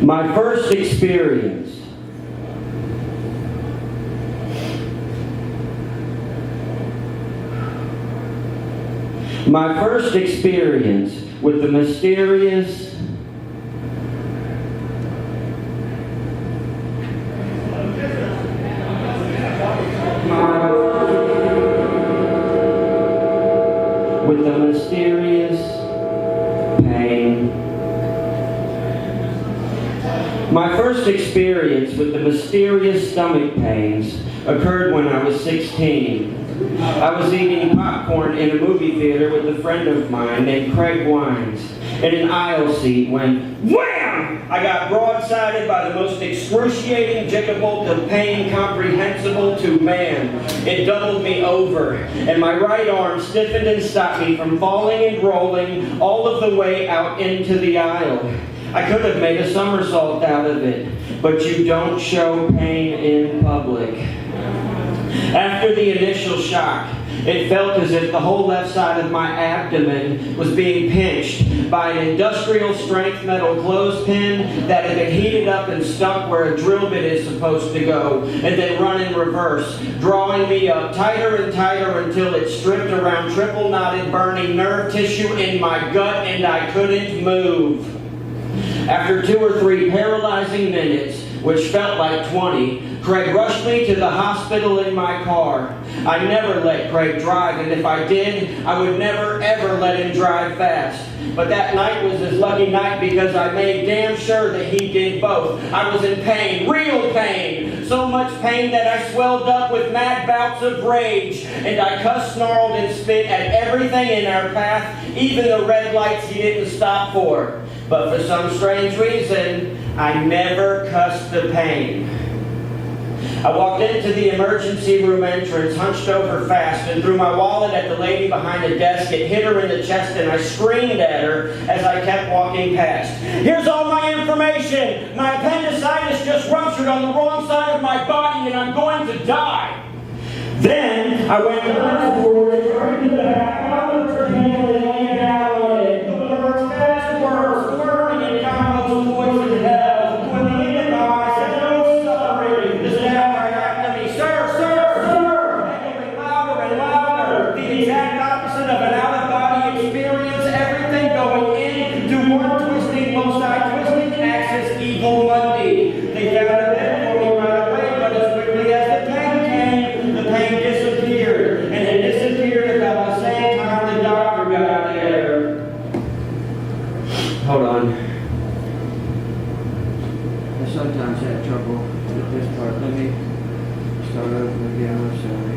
My first experience. My first experience with the mysterious pain. My first experience with the mysterious stomach pains occurred when I was 16. I was eating popcorn in a movie theater with a friend of mine named Craig Wines in an aisle seat when, wham! I got broadsided by the most excruciating jigabolt of pain comprehensible to man. It doubled me over, and my right arm stiffened and stopped me from falling and rolling all of the way out into the aisle. I could have made a somersault out of it, but you don't show pain in public. After the initial shock, it felt as if the whole left side of my abdomen was being pinched by an industrial-strength metal clothespin that had been heated up and stuck where a drill bit is supposed to go, and then run in reverse, drawing me up tighter and tighter until it stripped around triple-knotted, burning nerve tissue in my gut, and I couldn't move. After 2 or 3 paralyzing minutes, which felt like 20, Craig rushed me to the hospital in my car. I never let Craig drive, and if I did, I would never ever let him drive fast. But that night was his lucky night because I made damn sure that he did both. I was in pain, real pain. So much pain that I swelled up with mad bouts of rage. And I cussed, snarled, and spit at everything in our path, even the red lights he didn't stop for. But for some strange reason, I never cussed the pain. I walked into the emergency room entrance, hunched over fast, and threw my wallet at the lady behind the desk. It hit her in the chest, and I screamed at her as I kept walking past. Here's all my information! My appendicitis just ruptured on the wrong side of my body, and I'm going to die! Then I went forward and turned to the back, found her hand and laid down on it. The words fast words, whirring in combos, poison hell. When the end of I said, no suffering, the staff right after me, sir, echoing louder and louder. The exact opposite of an out-of-body experience, everything going in to one twisting, loci-twisting axis, evil Monday. They found a bed for me right away, but as quickly as the pain came, the pain disappeared. And it disappeared about the same time the doctor got there. Hold on. I sometimes have trouble with this part. Let me start over again. I'm sorry.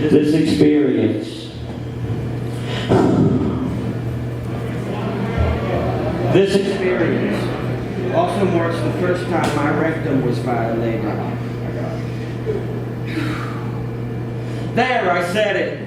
This experience. This experience also marks the first time my rectum was violated. There, I said it.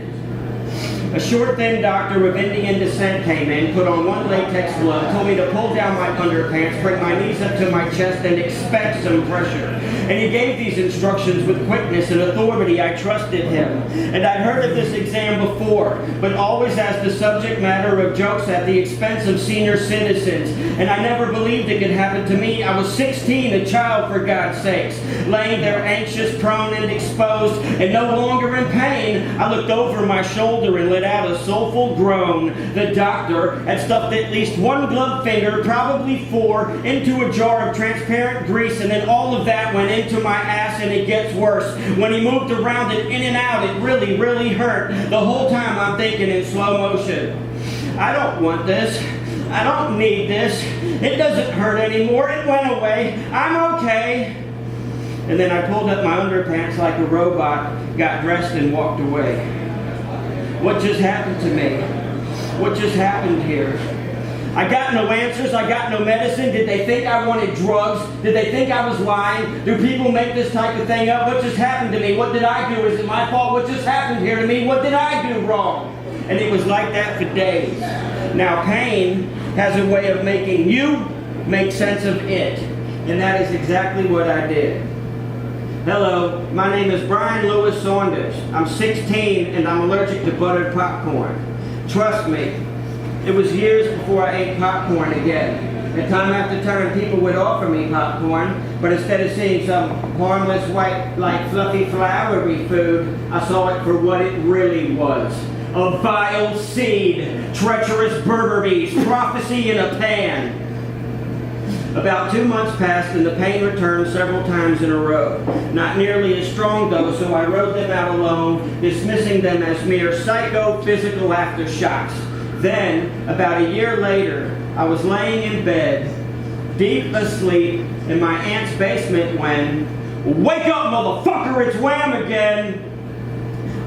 A short, thin doctor of Indian descent came in, put on one latex glove, told me to pull down my underpants, bring my knees up to my chest, and expect some pressure. And he gave these instructions with quickness and authority. I trusted him. And I'd heard of this exam before, but always as the subject matter of jokes at the expense of senior citizens. And I never believed it could happen to me. I was 16, a child for God's sakes, laying there anxious, prone, and exposed, and no longer in pain. I looked over my shoulder and let out a soulful groan. The doctor had stuffed at least one gloved finger, probably 4, into a jar of transparent grease, and then all of that went into my ass, and it gets worse. When he moved around it, in and out, it really, really hurt. The whole time I'm thinking in slow motion, I don't want this. I don't need this. It doesn't hurt anymore. It went away. I'm okay. And then I pulled up my underpants like a robot, got dressed, and walked away. What just happened to me? What just happened here? I got no answers. I got no medicine. Did they think I wanted drugs? Did they think I was lying? Do people make this type of thing up? What just happened to me? What did I do? Is it my fault? What just happened here to me? What did I do wrong? And it was like that for days. Now, pain has a way of making you make sense of it. And that is exactly what I did. Hello, my name is Bryan Saunders. I'm 16 and I'm allergic to buttered popcorn. Trust me, it was years before I ate popcorn again. And time after time, people would offer me popcorn, but instead of seeing some harmless, white, like fluffy, flowery food, I saw it for what it really was. A vile seed, treacherous burger beast, prophecy in a pan. About 2 months passed and the pain returned several times in a row. Not nearly as strong though, so I rode them out alone, dismissing them as mere psychophysical aftershocks. Then, about a year later, I was laying in bed, deep asleep, in my aunt's basement when, "Wake up, motherfucker, it's Wham again!"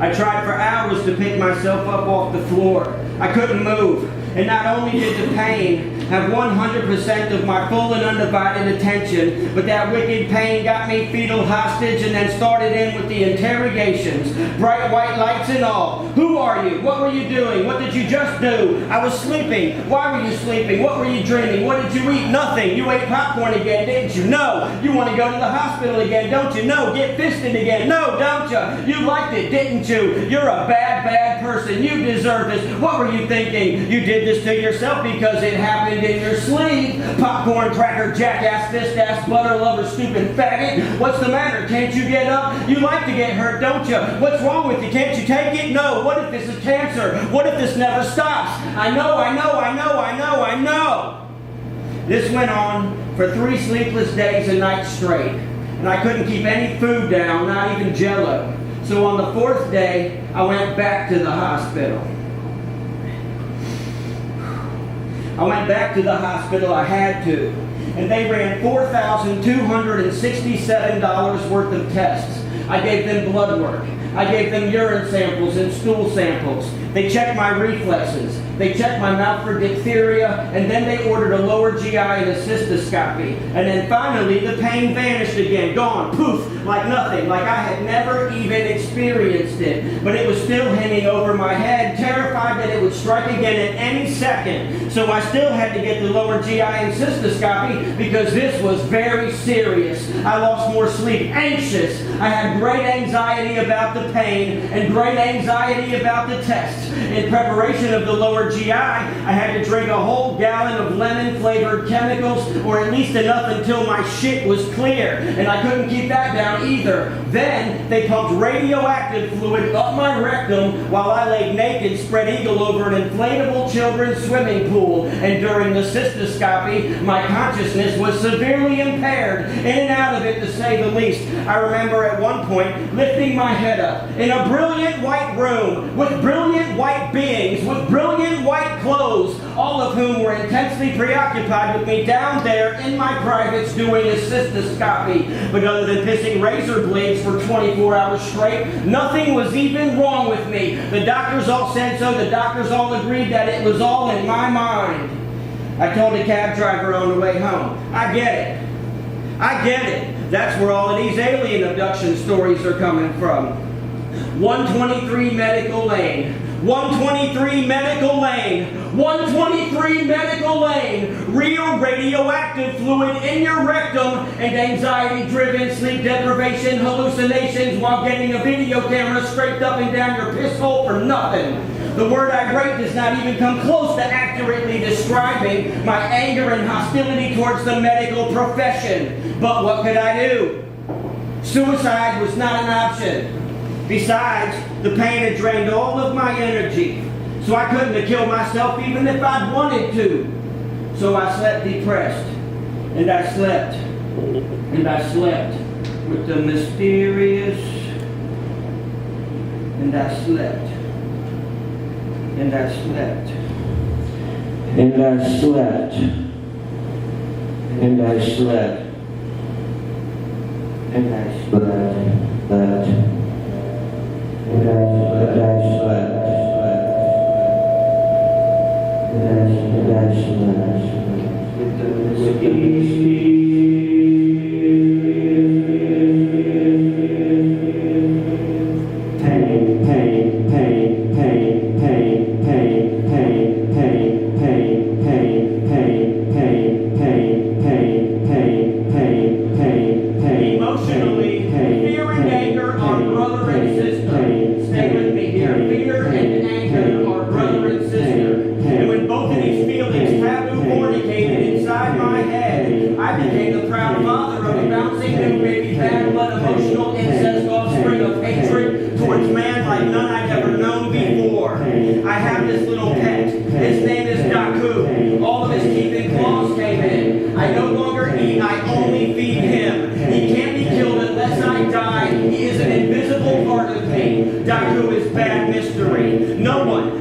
I tried for hours to pick myself up off the floor. I couldn't move. And not only did the pain have 100% of my full and undivided attention, but that wicked pain got me fetal hostage and then started in with the interrogations. Bright white lights and all. Who are you? What were you doing? What did you just do? I was sleeping. Why were you sleeping? What were you dreaming? What did you eat? Nothing. You ate popcorn again, didn't you? No. You want to go to the hospital again, don't you? No. Get fisted again. No, don't you? You liked it, didn't you? You're a bad, bad person. You deserve this. What were you thinking? You did this to yourself because it happened in your sleep. Popcorn cracker, jackass, fist ass, butter lover, stupid faggot. What's the matter? Can't you get up? You like to get hurt, don't you? What's wrong with you? Can't you take it? No. What if this is cancer? What if this never stops? I know. This went on for 3 sleepless days and nights straight. And I couldn't keep any food down, not even Jell-O. So on the 4th day, I went back to the hospital. I had to. And they ran $4,267 worth of tests. I gave them blood work. I gave them urine samples and stool samples. They checked my reflexes. They checked my mouth for diphtheria, and then they ordered a lower GI and a cystoscopy. And then finally, the pain vanished again, gone, poof, like nothing, like I had never even experienced it. But it was still hanging over my head, terrified that it would strike again at any second. So I still had to get the lower GI and cystoscopy because this was very serious. I lost more sleep, anxious. I had great anxiety about the pain and great anxiety about the tests. In preparation of the lower GI, I had to drink a whole gallon of lemon-flavored chemicals, or at least enough until my shit was clear. And I couldn't keep that down either. Then, they pumped radioactive fluid up my rectum while I lay naked, spread eagle over an inflatable children's swimming pool. And during the cystoscopy, my consciousness was severely impaired, in and out of it to say the least. I remember at one point lifting my head up in a brilliant white room with brilliant white beings with brilliant white clothes, all of whom were intensely preoccupied with me down there in my privates doing a cystoscopy. But other than pissing razor blades for 24 hours straight, nothing was even wrong with me. The doctors all said so. The doctors all agreed that it was all in my mind. I told a cab driver on the way home, I get it. That's where all of these alien abduction stories are coming from. 123 Medical Lane. 123 Medical Lane. 123 Medical Lane. Real radioactive fluid in your rectum and anxiety-driven sleep deprivation hallucinations while getting a video camera scraped up and down your piss hole for nothing. The word irate does not even come close to accurately describing my anger and hostility towards the medical profession. But what could I do? Suicide was not an option. Besides, the pain had drained all of my energy, so I couldn't have killed myself even if I'd wanted to. So I slept depressed, and I slept with the mysterious, and I slept, and I slept, and I slept, and I slept, and I slept. And I slept. With the emotionally,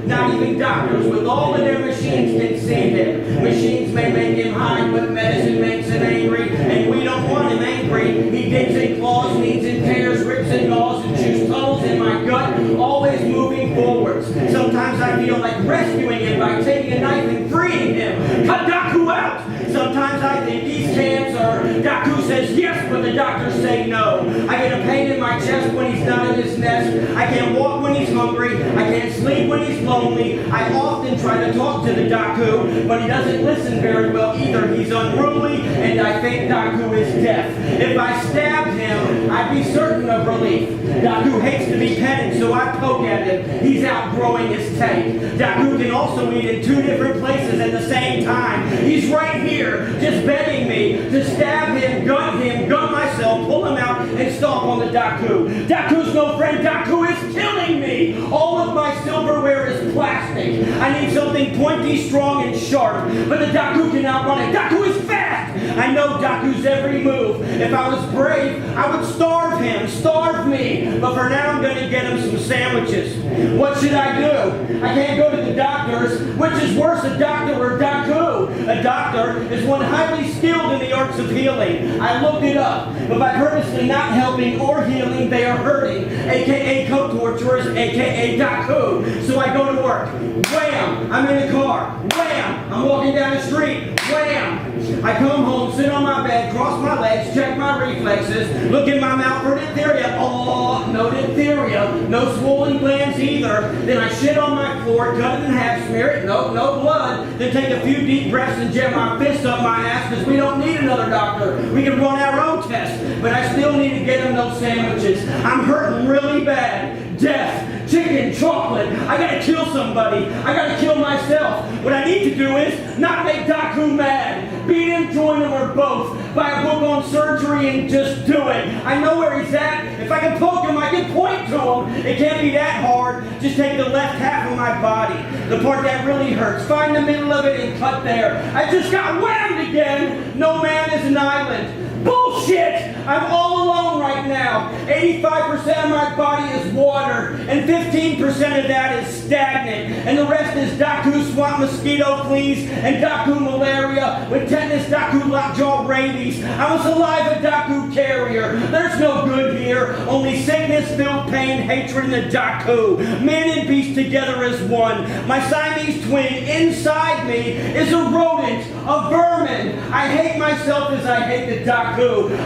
Not even doctors with all of their machines can save him. Machines may make him high, but medicine makes him angry. And we don't want him angry. He digs in claws, kneads and tears, rips and gnaws, and chews tunnels in my gut, always moving forwards. Sometimes I feel like rescuing him by taking a knife and freeing him. Cut Daku out! Sometimes I think he's cancer. Daku says yes, but the doctors say no. I get a pain in my chest when he's not in his nest. I can't walk when he's hungry. I can't sleep when he's lonely. I often try to talk to the Daku, but he doesn't listen very well either. He's unruly, and I think Daku is deaf. If I stabbed him, I'd be certain of relief. Daku hates to be petted, so I poke at him. He's outgrowing his tank. Daku can also eat in 2 different places at the same time. He's right here, just begging me to stab him, gut myself, pull him out, and stomp on the Daku. Daku's no friend. Daku is killing me. All of my silverware is plastic. I need something pointy, strong, and sharp, but the Daku can outrun it. Daku is fast. I know Daku's every move. If I was brave, I would starve him, starve me. But for now, I'm going to get him some sandwiches. What should I do? I can't go to the doctors. Which is worse, a doctor or Daku? A doctor is one highly skilled in the arts of healing. I looked it up, but by purposely not helping or healing, they are hurting, aka co-torturers, aka Daku. So I go to work. Wham! I'm in the car. Wham! I'm walking down the street. Wham! I come home, sit on my bed, cross my legs, check my reflexes, look in my mouth for diphtheria. Oh, no diphtheria. No swollen glands either. Then I shit on my floor, cut it in half, smear it, no blood. Then take a few deep breaths and jet my fist up my ass because we don't need another doctor. We can run our own test. But I still need to get him those sandwiches. I'm hurting really bad. Death, chicken, chocolate. I gotta kill somebody. I gotta kill myself. What I need to do is not make Daku mad. Beat him, join him, or both. Buy a book on surgery and just do it. I know where he's at. If I can poke him, I can point to him. It can't be that hard. Just take the left half of my body, the part that really hurts. Find the middle of it and cut there. I just got whammed again. No man is an island. Bullshit! I'm all alone right now. 85% of my body is water, and 15% of that is stagnant, and the rest is Daku swamp mosquito fleas and Daku malaria with tetanus, Daku lockjaw rabies. I'm a saliva Daku carrier. There's no good here, only sickness, filled pain, hatred, and the Daku. Man and beast together as one. My Siamese twin inside me is a rodent, a vermin. I hate myself as I hate the Daku.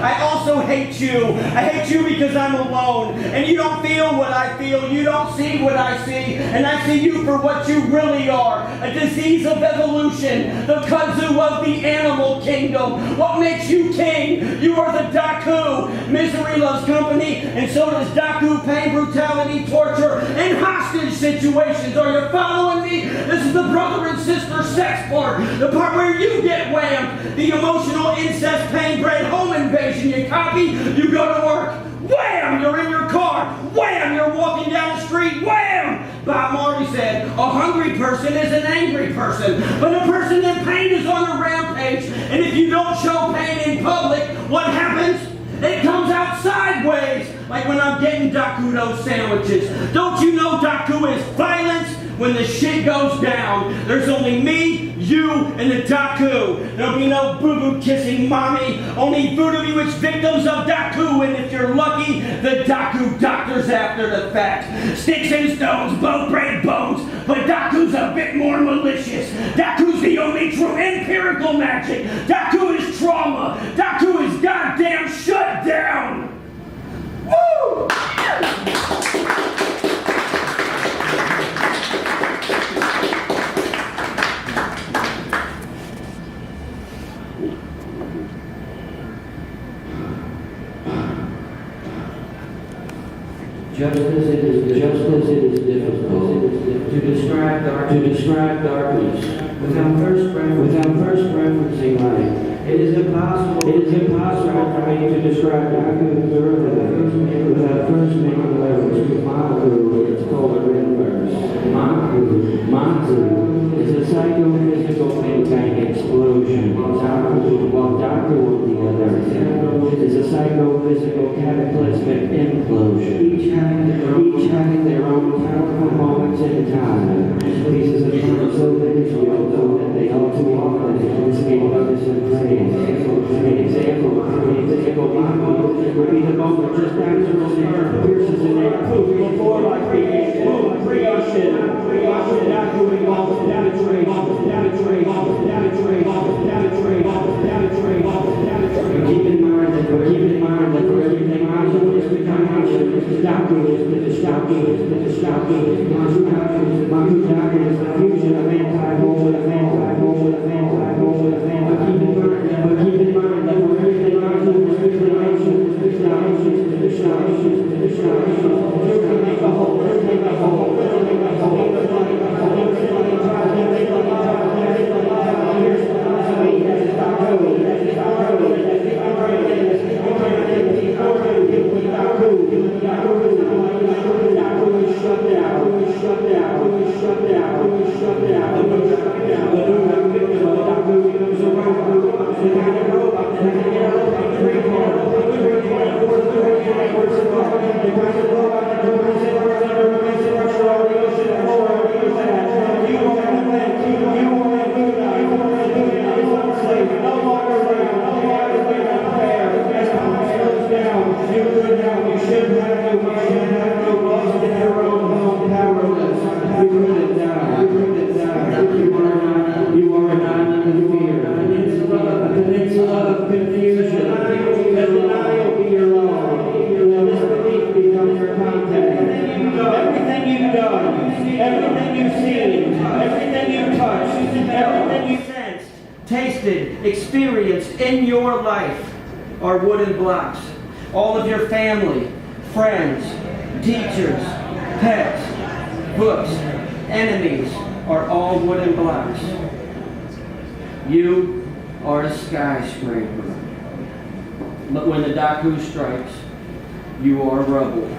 I also hate you. I hate you because I'm alone. And you don't feel what I feel. You don't see what I see. And I see you for what you really are. A disease of evolution. The kudzu of the animal kingdom. What makes you king? You are the Daku. Misery loves company. And so does Daku. Pain, brutality, torture, and hostage situations. Are you following me? This is the brother and sister sex part. The part where you get whammed. The emotional incest pain bred home invasion. You copy, you go to work. Wham! You're in your car. Wham! You're walking down the street. Wham! Bob Marley said, a hungry person is an angry person, but a person in pain is on a rampage. And if you don't show pain in public, what happens? It comes out sideways, like when I'm getting Daku those sandwiches. Don't you know Daku is violence? When the shit goes down, there's only me, you, and the Daku. There'll be no boo-boo kissing mommy, only voodoo bewitched victims of Daku, and if you're lucky, the Daku doctors after the fact. Sticks and stones, bow-braid bones, but Daku's a bit more malicious. Daku's the only true empirical magic. Daku is trauma. Daku is goddamn shut down. Woo! Just as it is difficult to describe darkness without first referencing light. It is impossible for me to describe Daku thoroughly without first making reference to Maku, its polar inverse. Maku is a psychophysical think tank explosion, while Daku, on the other hand, is is a psychophysical cataclysmic implosion, each having their own powerful moments in time. Pieces of time so visual that they all too often escape notice and praise. An example would be the moment just after the earth pierces an air before creation, keep in mind that for everything I do is become action, the doctor is the fusion of anti-hole with anti-hole with anti-hole with anti-hole. But keep in mind that for everything I do is become action, make a hole. Tasted, experienced in your life are wooden blocks. All of your family, friends, teachers, pets, books, enemies are all wooden blocks. You are a skyscraper. But when the Daku strikes, you are rubble.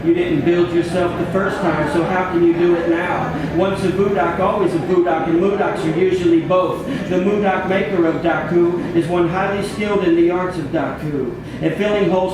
You didn't build yourself the first time, so how can you do it now? Once a Vudak, always a Vudak, and Mudaks are usually both. The Mudak maker of Daku is one highly skilled in the arts of Daku, and filling holes